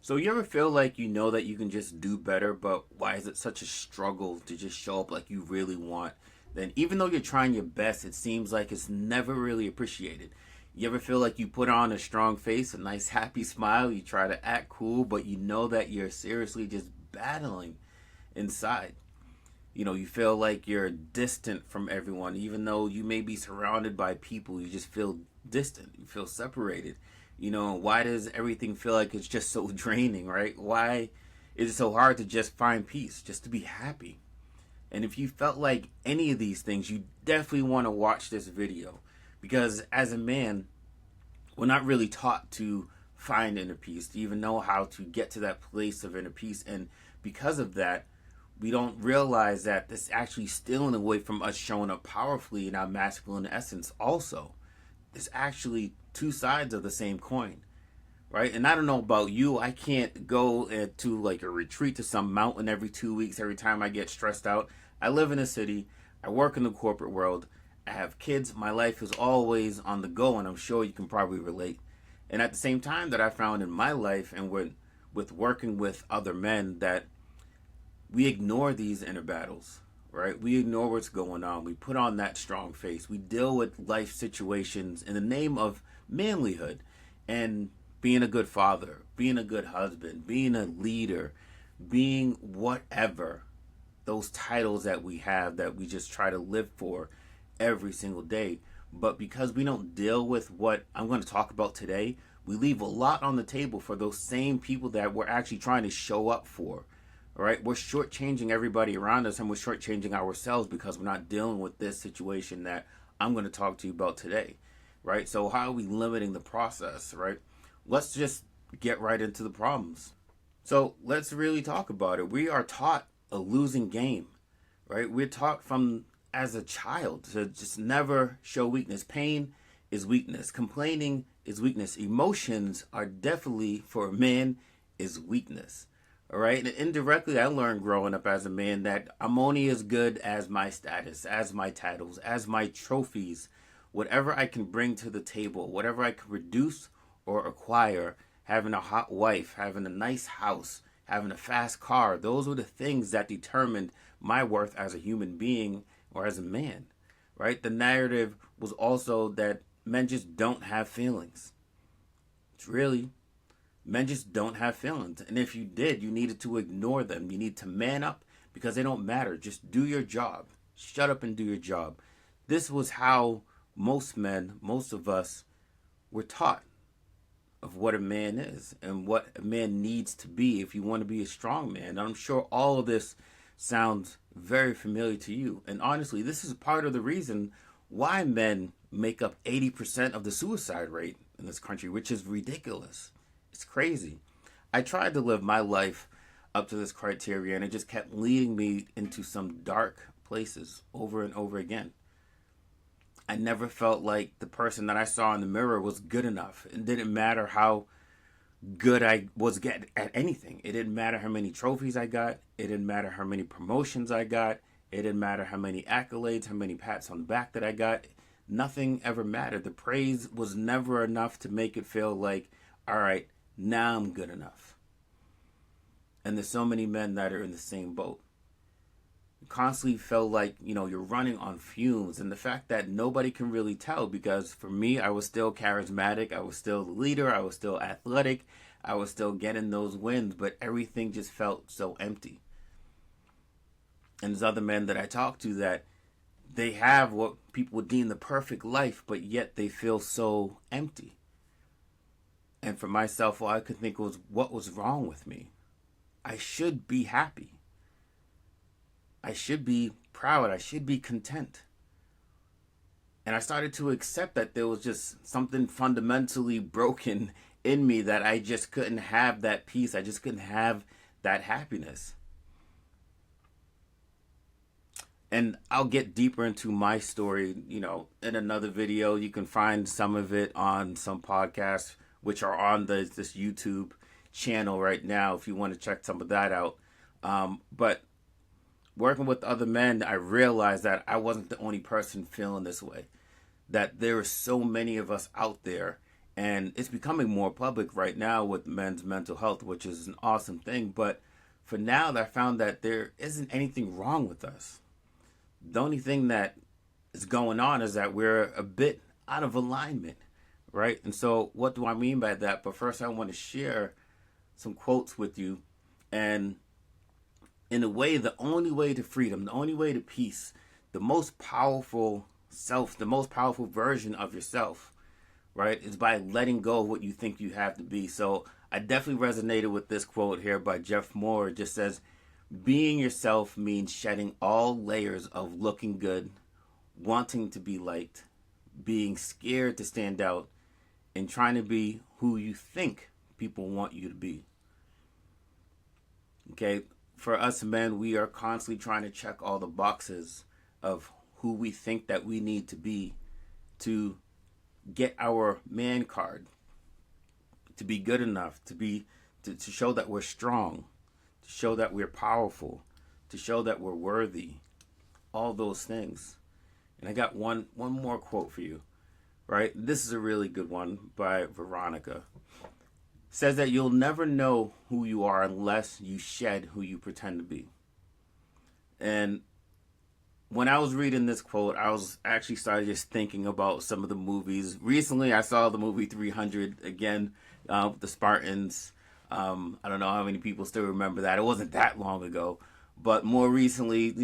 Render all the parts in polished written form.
So you ever feel like you know that you can just do better, but why is it such a struggle to just show up like you really want? Then even though you're trying your best, it seems like it's never really appreciated. You ever feel like you put on a strong face, a nice happy smile, you try to act cool, but you know that you're seriously just battling inside? You feel like you're distant from everyone, even though you may be surrounded by people, you just feel distant, you feel separated. Why does everything feel like it's just so draining, right? Why is it so hard to just find peace, just to be happy? And if you felt like any of these things, you definitely want to watch this video, because as a man, we're not really taught to find inner peace, to even know how to get to that place of inner peace. And because of that, we don't realize that this actually stealing away from us showing up powerfully in our masculine essence also. It's actually two sides of the same coin, right? And I don't know about you, I can't go to like a retreat to some mountain every 2 weeks every time I get stressed out. I live in a city, I work in the corporate world, I have kids, my life is always on the go, and I'm sure you can probably relate. And at the same time that I found in my life and with working with other men, that we ignore these inner battles, right? We ignore what's going on. We put on that strong face. We deal with life situations in the name of manlyhood and being a good father, being a good husband, being a leader, being whatever those titles that we have that we just try to live for every single day. But because we don't deal with what I'm going to talk about today, we leave a lot on the table for those same people that we're actually trying to show up for. All right, we're shortchanging everybody around us, and we're shortchanging ourselves because we're not dealing with this situation that I'm going to talk to you about today, right? So how are we limiting the process, right? Let's just get right into the problems. So let's really talk about it. We are taught a losing game, right? We're taught from as a child to just never show weakness. Pain is weakness. Complaining is weakness. Emotions are definitely, for a man, is weakness. All right. And indirectly, I learned growing up as a man that I'm only as good as my status, as my titles, as my trophies, whatever I can bring to the table, whatever I can produce or acquire, having a hot wife, having a nice house, having a fast car. Those were the things that determined my worth as a human being or as a man, right? The narrative was also that men just don't have feelings. It's really Men just don't have feelings. And if you did, you needed to ignore them. You need to man up because they don't matter. Just do your job. Shut up and do your job. This was how most men, most of us, were taught of what a man is and what a man needs to be if you want to be a strong man. And I'm sure all of this sounds very familiar to you. And honestly, this is part of the reason why men make up 80% of the suicide rate in this country, which is ridiculous. It's crazy. I tried to live my life up to this criteria, and it just kept leading me into some dark places over and over again. I never felt like the person that I saw in the mirror was good enough. It didn't matter how good I was at anything. It didn't matter how many trophies I got. It didn't matter how many promotions I got. It didn't matter how many accolades, how many pats on the back that I got. Nothing ever mattered. The praise was never enough to make it feel like, all right, now I'm good enough. And there's so many men that are in the same boat. You constantly felt like, you're running on fumes. And the fact that nobody can really tell, because for me, I was still charismatic. I was still the leader. I was still athletic. I was still getting those wins. But everything just felt so empty. And there's other men that I talk to that they have what people would deem the perfect life, but yet they feel so empty. And for myself, all I could think was, what was wrong with me? I should be happy. I should be proud. I should be content. And I started to accept that there was just something fundamentally broken in me, that I just couldn't have that peace. I just couldn't have that happiness. And I'll get deeper into my story, in another video. You can find some of it on some podcasts, which are on this YouTube channel right now, if you want to check some of that out. But working with other men, I realized that I wasn't the only person feeling this way. That there are so many of us out there, And it's becoming more public right now with men's mental health, which is an awesome thing. But for now, I found that there isn't anything wrong with us. The only thing that is going on is that we're a bit out of alignment, right? And so, what do I mean by that? But first, I want to share some quotes with you. And in a way, the only way to freedom, the only way to peace, the most powerful self, the most powerful version of yourself, right, is by letting go of what you think you have to be. So I definitely resonated with this quote here by Jeff Moore. It just says, being yourself means shedding all layers of looking good, wanting to be liked, being scared to stand out, and trying to be who you think people want you to be. Okay, for us men, we are constantly trying to check all the boxes of who we think that we need to be to get our man card, to be good enough, to show that we're strong, to show that we're powerful, to show that we're worthy, all those things. And I got one more quote for you, right? This is a really good one by Veronica. It says that you'll never know who you are unless you shed who you pretend to be. And when I was reading this quote, I was actually started just thinking about some of the movies. Recently, I saw the movie 300 again, the Spartans. I don't know how many people still remember that. It wasn't that long ago. But more recently,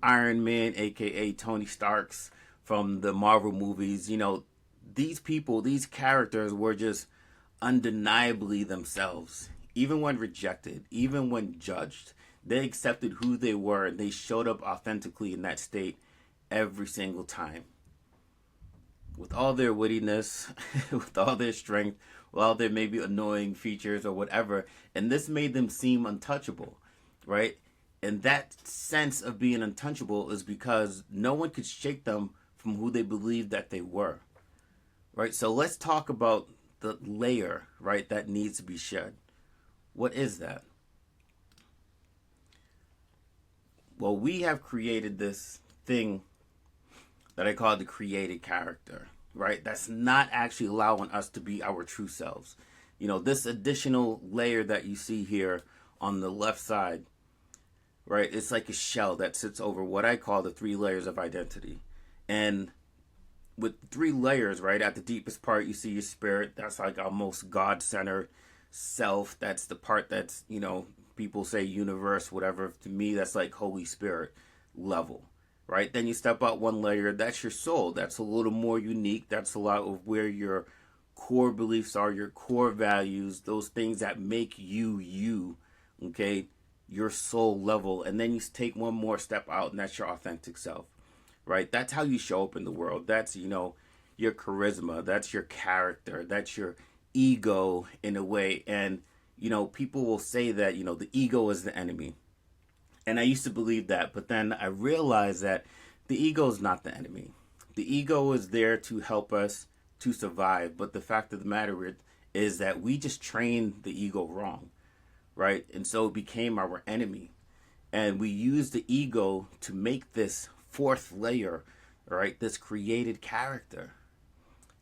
Iron Man, a.k.a. Tony Starks from the Marvel movies, these people, these characters were just undeniably themselves. Even when rejected, even when judged, they accepted who they were and they showed up authentically in that state every single time. With all their wittiness, with all their strength, with all their maybe annoying features or whatever. And this made them seem untouchable, right? And that sense of being untouchable is because no one could shake them from who they believed that they were, right? So let's talk about the layer, right, that needs to be shed. What is that? Well, we have created this thing that I call the created character, right? That's not actually allowing us to be our true selves. This additional layer that you see here on the left side, right? It's like a shell that sits over what I call the 3 layers of identity. And with 3 layers, right, at the deepest part, you see your spirit. That's like our most God-centered self. That's the part that's, people say universe, whatever. To me, that's like Holy Spirit level, right? Then you step out 1 layer. That's your soul. That's a little more unique. That's a lot of where your core beliefs are, your core values, those things that make you, okay, your soul level. And then you take 1 more step out, and that's your authentic self, right? That's how you show up in the world. That's, your charisma. That's your character. That's your ego in a way. And people will say that, the ego is the enemy. And I used to believe that, but then I realized that the ego is not the enemy. The ego is there to help us to survive. But the fact of the matter is that we just trained the ego wrong, right? And so it became our enemy. And we used the ego to make this 4th layer, right? This created character.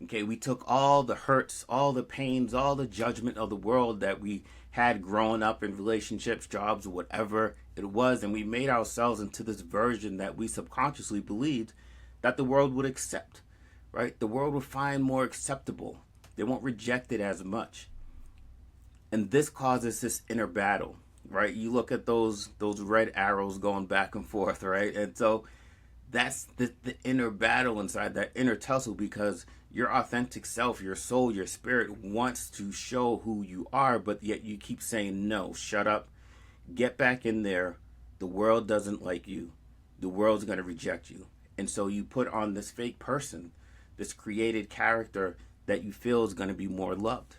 Okay, we took all the hurts, all the pains, all the judgment of the world that we had growing up in relationships, jobs, whatever it was, and we made ourselves into this version that we subconsciously believed that the world would accept, right? The world would find more acceptable. They won't reject it as much. And this causes this inner battle, right? You look at those red arrows going back and forth, right? And so that's the inner battle inside, that inner tussle, because your authentic self, your soul, your spirit wants to show who you are, but yet you keep saying, no, shut up, get back in there. The world doesn't like you. The world's going to reject you. And so you put on this fake person, this created character that you feel is going to be more loved.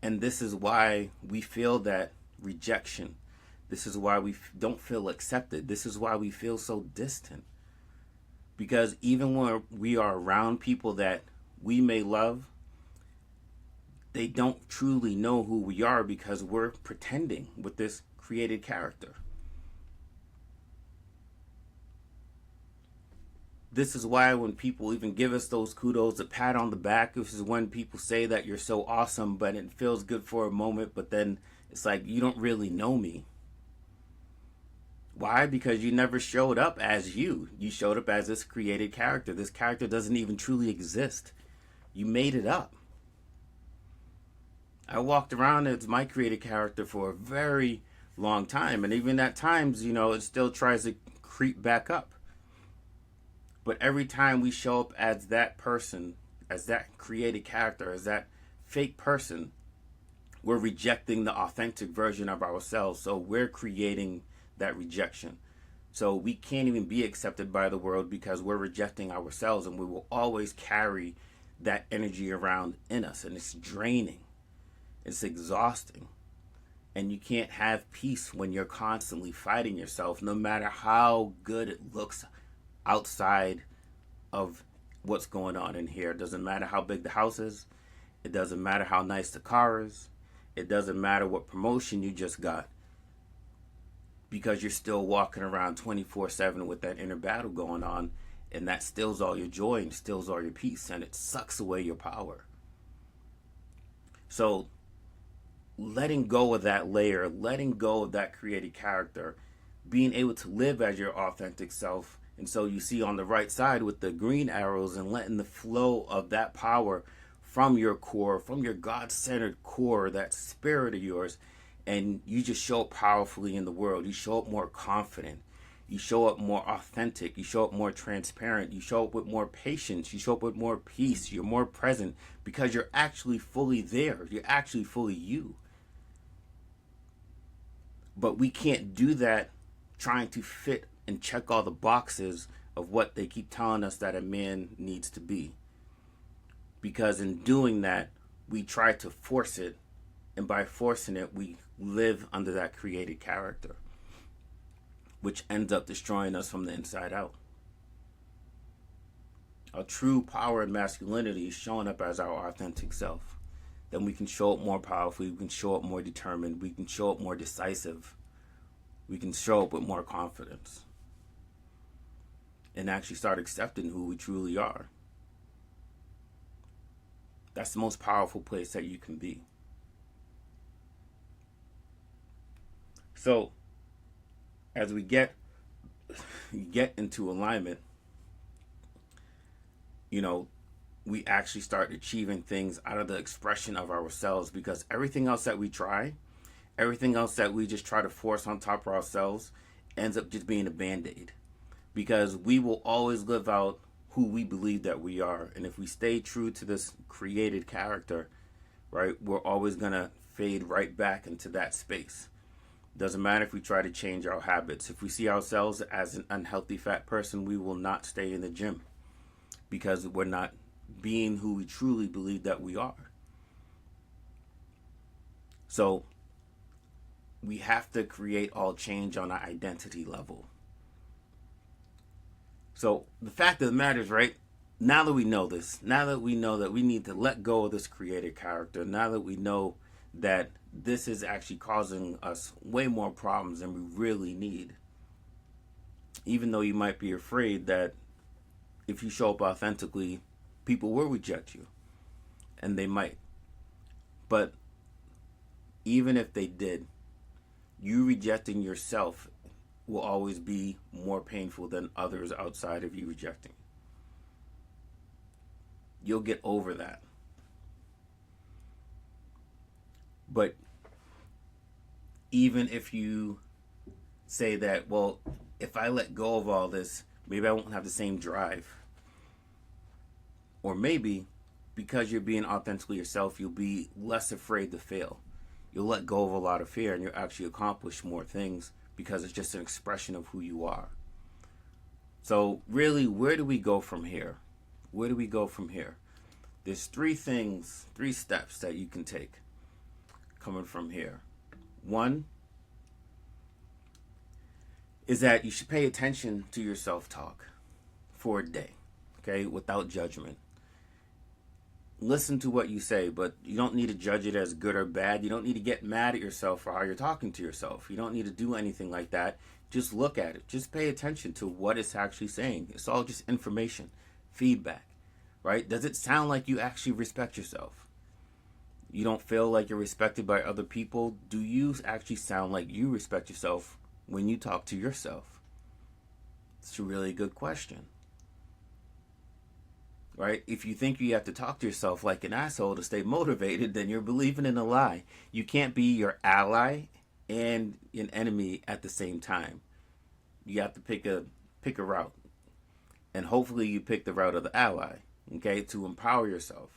And this is why we feel that rejection. This is why we don't feel accepted. This is why we feel so distant. Because even when we are around people that we may love, they don't truly know who we are because we're pretending with this created character. This is why when people even give us those kudos, a pat on the back, this is when people say that you're so awesome, but it feels good for a moment, but then it's like, you don't really know me. Why? Because you never showed up as you. You showed up as this created character. This character doesn't even truly exist. You made it up. I walked around as my created character for a very long time, and even at times, it still tries to creep back up. But every time we show up as that person, as that created character, as that fake person, we're rejecting the authentic version of ourselves. So we're creating that rejection. So we can't even be accepted by the world because we're rejecting ourselves, and we will always carry that energy around in us, and it's draining. It's exhausting. And you can't have peace when you're constantly fighting yourself, no matter how good it looks outside of what's going on in here. It doesn't matter how big the house is. It doesn't matter how nice the car is. It doesn't matter what promotion you just got. Because you're still walking around 24/7 with that inner battle going on, and that steals all your joy and steals all your peace, and it sucks away your power. So letting go of that layer, letting go of that created character, being able to live as your authentic self. And so you see on the right side with the green arrows, and letting the flow of that power from your core, from your God-centered core, that spirit of yours, and you just show up powerfully in the world. You show up more confident. You show up more authentic. You show up more transparent. You show up with more patience. You show up with more peace. You're more present because you're actually fully there. You're actually fully you. But we can't do that trying to fit and check all the boxes of what they keep telling us that a man needs to be. Because in doing that, we try to force it. And by forcing it, we live under that created character, which ends up destroying us from the inside out. Our true power and masculinity is showing up as our authentic self. Then we can show up more powerfully, we can show up more determined, we can show up more decisive, we can show up with more confidence, and actually start accepting who we truly are. That's the most powerful place that you can be. So, as we get into alignment, we actually start achieving things out of the expression of ourselves, because everything else that we try, everything else that we just try to force on top of ourselves ends up just being a band-aid, because we will always live out who we believe that we are. And if we stay true to this created character, right, we're always going to fade right back into that space. Doesn't matter if we try to change our habits. If we see ourselves as an unhealthy fat person, we will not stay in the gym because we're not being who we truly believe that we are. So we have to create all change on an identity level. So the fact of the matter is, right, now that we know this, now that we know that we need to let go of this created character, now that we know that this is actually causing us way more problems than we really need, even though you might be afraid that if you show up authentically, people will reject you, and they might. But even if they did, you rejecting yourself will always be more painful than others outside of you rejecting. You'll get over that. But even if you say that, well, if I let go of all this, maybe I won't have the same drive. Or maybe because you're being authentically yourself, you'll be less afraid to fail. You'll let go of a lot of fear, and you'll actually accomplish more things because it's just an expression of who you are. So really, where do we go from here? Where do we go from here? There's three steps that you can take coming from here. One is that you should pay attention to your self-talk for a day, okay, without judgment. listen to what you say, but you don't need to judge it as good or bad. You don't need to get mad at yourself for how you're talking to yourself. You don't need to do anything like that. Just look at it. Just pay attention to what it's actually saying. It's all just information, feedback, right? Does it sound like you actually respect yourself? You don't feel like you're respected by other people? Do you actually sound like you respect yourself when you talk to yourself? It's a really good question. Right? If you think you have to talk to yourself like an asshole to stay motivated, then you're believing in a lie. You can't be your ally and an enemy at the same time. You have to pick a route. And hopefully you pick the route of the ally, okay, to empower yourself.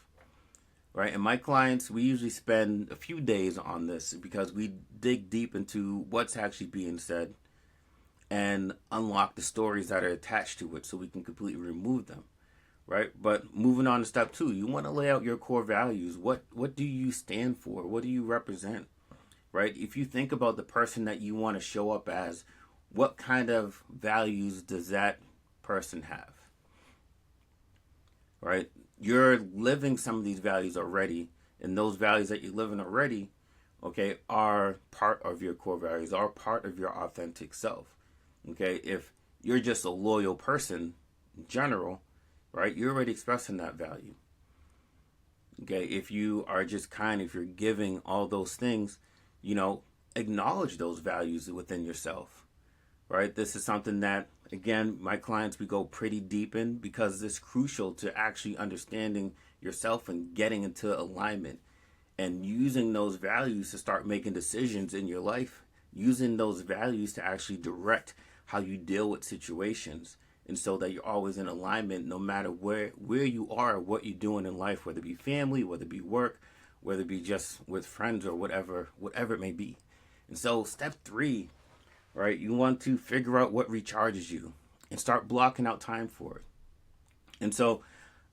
Right? And my clients, we usually spend a few days on this because we dig deep into what's actually being said and unlock the stories that are attached to it so we can completely remove them. Right? But moving on to step 2, you want to lay out your core values. What do you stand for? What do you represent? Right? If you think about the person that you want to show up as, what kind of values does that person have? Right? You're living some of these values already, and those values that you're living already, okay, are part of your core values, are part of your authentic self. Okay? If you're just a loyal person in general, right, you're already expressing that value. Okay, if you are just kind, if you're giving, all those things, acknowledge those values within yourself. Right? This is something that, again, my clients, we go pretty deep in because it's crucial to actually understanding yourself and getting into alignment and using those values to start making decisions in your life, using those values to actually direct how you deal with situations. And so that you're always in alignment no matter where you are, what you're doing in life, whether it be family, whether it be work, whether it be just with friends or whatever it may be. And so step 3, right, you want to figure out what recharges you and start blocking out time for it. And so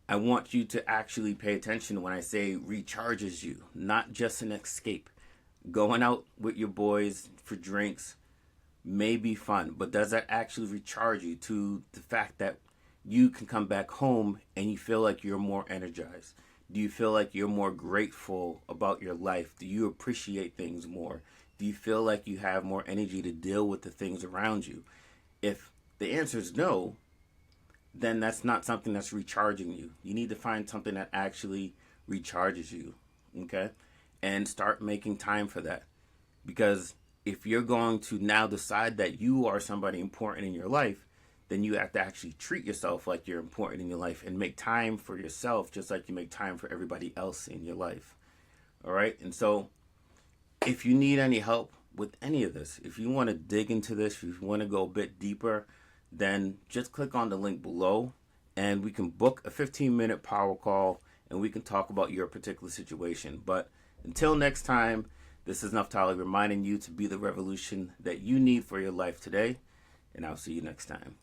I want you to actually pay attention when I say recharges you, not just an escape. Going out with your boys for drinks may be fun, but does that actually recharge you to the fact that you can come back home and you feel like you're more energized? Do you feel like you're more grateful about your life? Do you appreciate things more? Do you feel like you have more energy to deal with the things around you? If the answer is no, then that's not something that's recharging you. You need to find something that actually recharges you, okay? And start making time for that. Because if you're going to now decide that you are somebody important in your life, then you have to actually treat yourself like you're important in your life and make time for yourself just like you make time for everybody else in your life. All right? And so if you need any help with any of this, if you want to dig into this, if you want to go a bit deeper, then just click on the link below and we can book a 15-minute power call and we can talk about your particular situation. But until next time, this is Naftali reminding you to be the revolution that you need for your life today, and I'll see you next time.